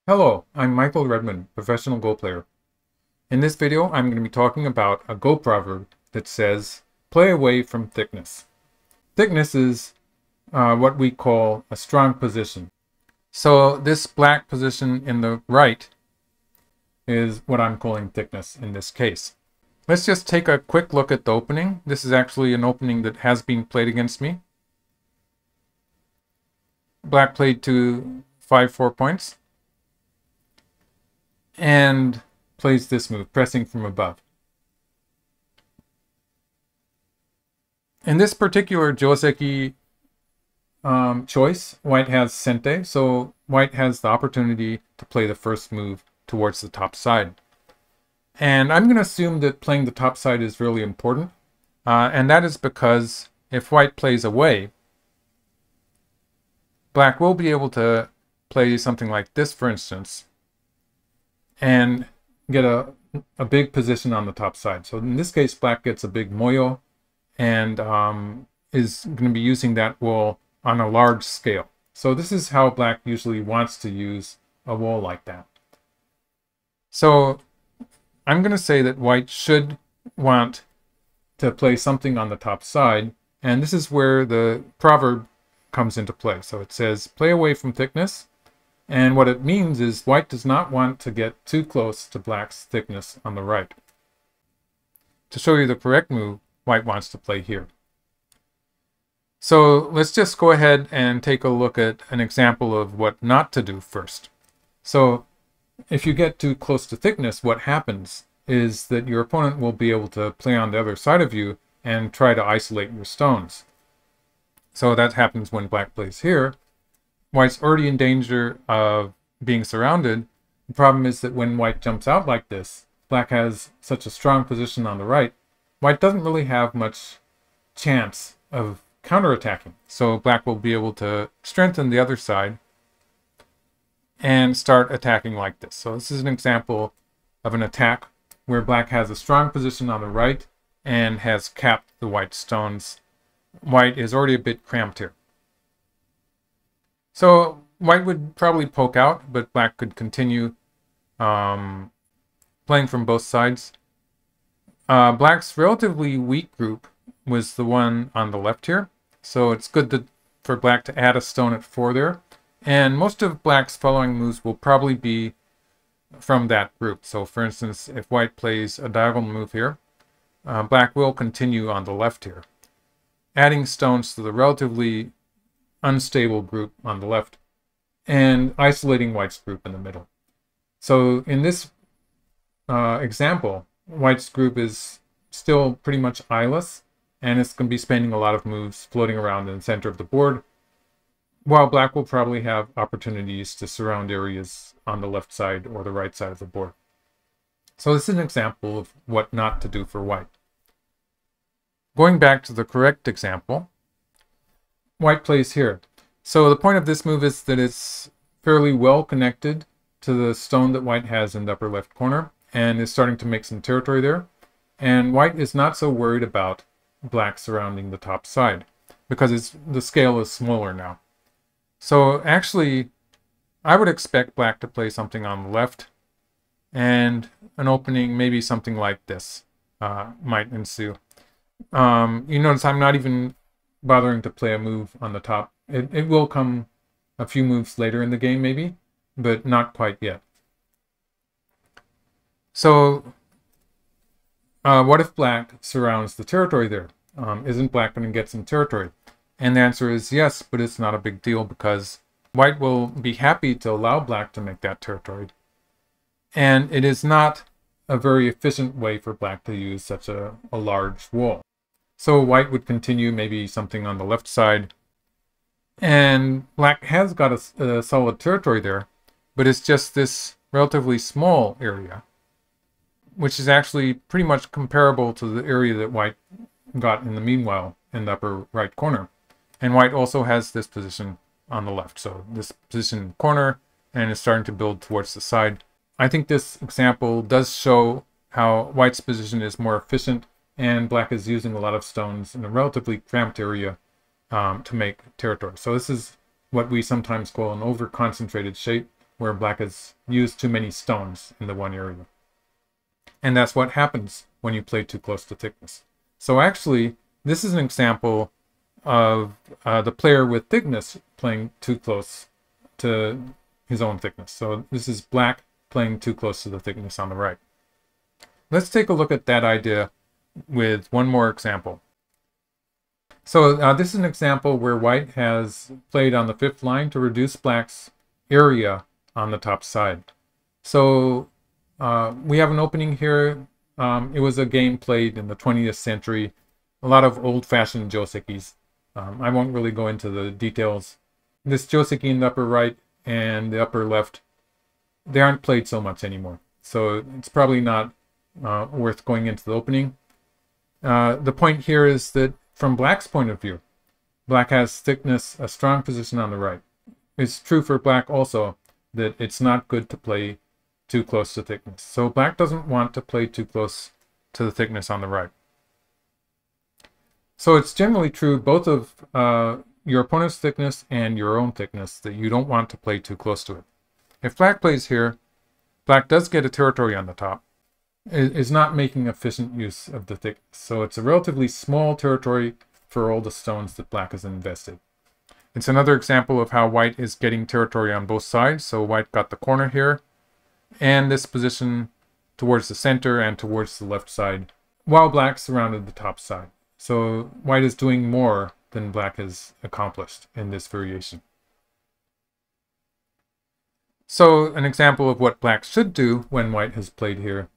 Hello, I'm Michael Redmond, professional Go player. In this video, I'm going to be talking about a Go proverb that says, play away from thickness. Thickness is what we call a strong position. So this black position in the right is what I'm calling thickness in this case. Let's just take a quick look at the opening. This is actually an opening that has been played against me. Black played to 5-4 points. And plays this move, pressing from above. In this particular Joseki choice, white has Sente, so white has the opportunity to play the first move towards the top side. And I'm going to assume that playing the top side is really important, and that is because if white plays away, black will be able to play something like this, for instance, and get a big position on the top side. So in this case, black gets a big moyo and is going to be using that wall on a large scale. So this is how black usually wants to use a wall like that. So I'm going to say that white should want to play something on the top side, and this is where the proverb comes into play. So it says, play away from thickness. And what it means is white does not want to get too close to black's thickness on the right. To show you the correct move, white wants to play here. So let's just go ahead and take a look at an example of what not to do first. So if you get too close to thickness, what happens is that your opponent will be able to play on the other side of you and try to isolate your stones. So that happens when black plays here. White's already in danger of being surrounded. The problem is that when white jumps out like this, black has such a strong position on the right, white doesn't really have much chance of counterattacking. So black will be able to strengthen the other side and start attacking like this. So this is an example of an attack where black has a strong position on the right and has capped the white stones. White is already a bit cramped here. So white would probably poke out, but black could continue playing from both sides. Black's relatively weak group was the one on the left here. So it's good for black to add a stone at 4 there. And most of black's following moves will probably be from that group. So for instance, if white plays a diagonal move here, black will continue on the left here, adding stones to the relatively unstable group on the left and isolating white's group in the middle. So in this example, white's group is still pretty much eyeless, and it's going to be spending a lot of moves floating around in the center of the board, while black will probably have opportunities to surround areas on the left side or the right side of the board. So this is an example of what not to do for white. Going back to the correct example, white plays here. So the point of this move is that it's fairly well connected to the stone that white has in the upper left corner and is starting to make some territory there. And white is not so worried about black surrounding the top side because the scale is smaller now. So actually, I would expect black to play something on the left, and an opening, maybe something like this, might ensue. You notice I'm not even bothering to play a move on the top. It will come a few moves later in the game maybe, but not quite yet. So what if black surrounds the territory there? Isn't black going to get some territory? And the answer is yes, but it's not a big deal because white will be happy to allow black to make that territory. And it is not a very efficient way for black to use such a large wall. So white would continue maybe something on the left side. And black has got a solid territory there, but it's just this relatively small area, which is actually pretty much comparable to the area that white got in the meanwhile in the upper right corner. And white also has this position on the left. So this position in the corner, and is starting to build towards the side. I think this example does show how white's position is more efficient and black is using a lot of stones in a relatively cramped area to make territory. So this is what we sometimes call an over-concentrated shape. where black has used too many stones in the one area. And that's what happens when you play too close to thickness. So actually, this is an example of the player with thickness playing too close to his own thickness. So this is black playing too close to the thickness on the right. Let's take a look at that idea with one more example. So this is an example where white has played on the 5th line to reduce black's area on the top side. So we have an opening here. It was a game played in the 20th century. A lot of old-fashioned josekis. I won't really go into the details. This joseki in the upper right and the upper left, they aren't played so much anymore. So it's probably not worth going into the opening. The point here is that from black's point of view, black has thickness, a strong position on the right. It's true for black also that it's not good to play too close to thickness. So black doesn't want to play too close to the thickness on the right. So it's generally true both of your opponent's thickness and your own thickness that you don't want to play too close to it. If black plays here, black does get a territory on the top. It is not making efficient use of the thickness. So it's a relatively small territory for all the stones that black has invested. It's another example of how white is getting territory on both sides. So white got the corner here and this position towards the center and towards the left side, while black surrounded the top side. So white is doing more than black has accomplished in this variation. So an example of what black should do when white has played here.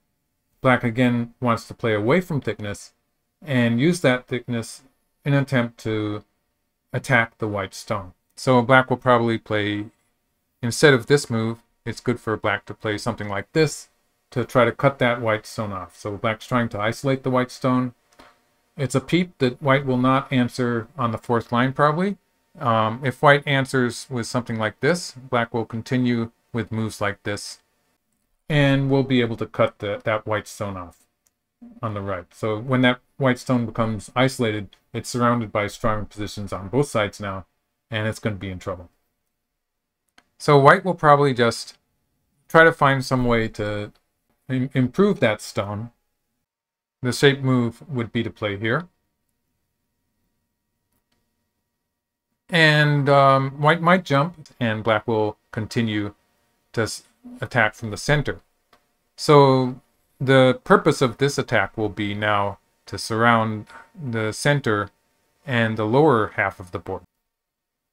Black again wants to play away from thickness and use that thickness in an attempt to attack the white stone. So black will probably play, instead of this move, it's good for black to play something like this to try to cut that white stone off. So black's trying to isolate the white stone. It's a peep that white will not answer on the 4th line probably. If white answers with something like this, black will continue with moves like this and we'll be able to cut that white stone off on the right. So when that white stone becomes isolated, it's surrounded by strong positions on both sides now, and it's going to be in trouble. So white will probably just try to find some way to improve that stone. The shape move would be to play here. And white might jump, and black will continue to attack from the center. So the purpose of this attack will be now to surround the center and the lower half of the board.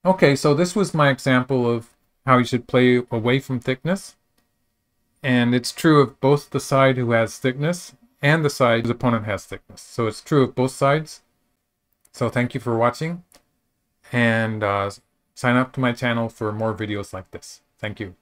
Okay, so this was my example of how you should play away from thickness. And it's true of both the side who has thickness and the side whose opponent has thickness. So it's true of both sides. So thank you for watching, and sign up to my channel for more videos like this. Thank you.